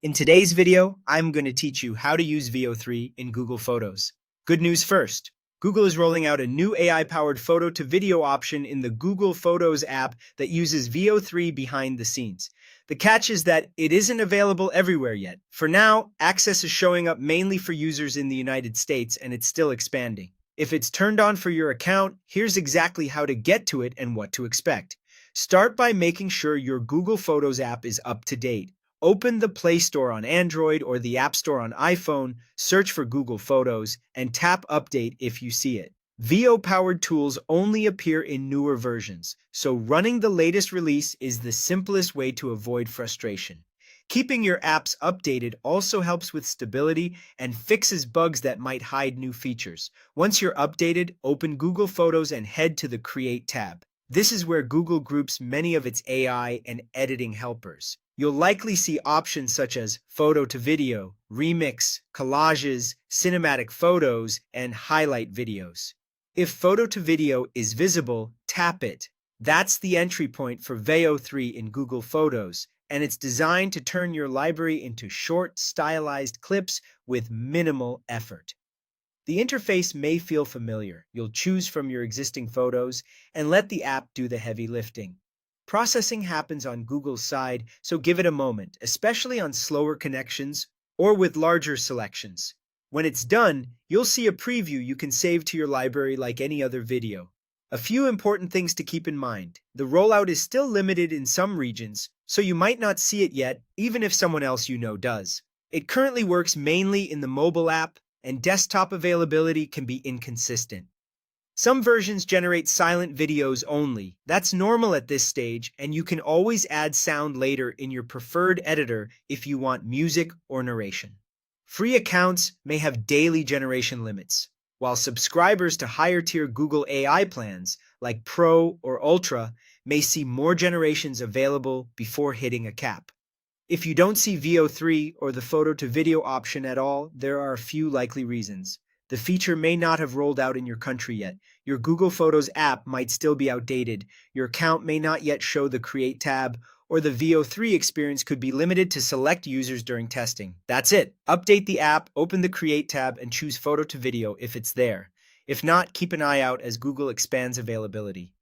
In today's video, I'm going to teach you how to use VO3 in Google Photos. Good news first. Google is rolling out a new AI-powered photo to video option in the Google Photos app that uses VO3 behind the scenes. The catch is that it isn't available everywhere yet. For now, access is showing up mainly for users in the United States, and it's still expanding. If it's turned on for your account, here's exactly how to get to it and what to expect. Start by making sure your Google Photos app is up to date. Open the Play Store on Android or the App Store on iPhone, search for Google Photos, and tap Update if you see it. VO-powered tools only appear in newer versions, so running the latest release is the simplest way to avoid frustration. Keeping your apps updated also helps with stability and fixes bugs that might hide new features. Once you're updated, open Google Photos and head to the Create tab. This is where Google groups many of its AI and editing helpers. You'll likely see options such as photo to video, remix, collages, cinematic photos, and highlight videos. If photo to video is visible, tap it. That's the entry point for VO3 in Google Photos, and it's designed to turn your library into short, stylized clips with minimal effort. The interface may feel familiar. You'll choose from your existing photos and let the app do the heavy lifting. Processing happens on Google's side, so give it a moment, especially on slower connections or with larger selections. When it's done, you'll see a preview you can save to your library like any other video. A few important things to keep in mind. The rollout is still limited in some regions, so you might not see it yet, even if someone else you know does. It currently works mainly in the mobile app, and desktop availability can be inconsistent. Some versions generate silent videos only. That's normal at this stage, and you can always add sound later in your preferred editor if you want music or narration. Free accounts may have daily generation limits, while subscribers to higher-tier Google AI plans, like Pro or Ultra, may see more generations available before hitting a cap. If you don't see VO3 or the photo-to-video option at all, there are a few likely reasons. The feature may not have rolled out in your country yet. Your Google Photos app might still be outdated. Your account may not yet show the Create tab, or the VO3 experience could be limited to select users during testing. That's it. Update the app, open the Create tab, and choose Photo to Video if it's there. If not, keep an eye out as Google expands availability.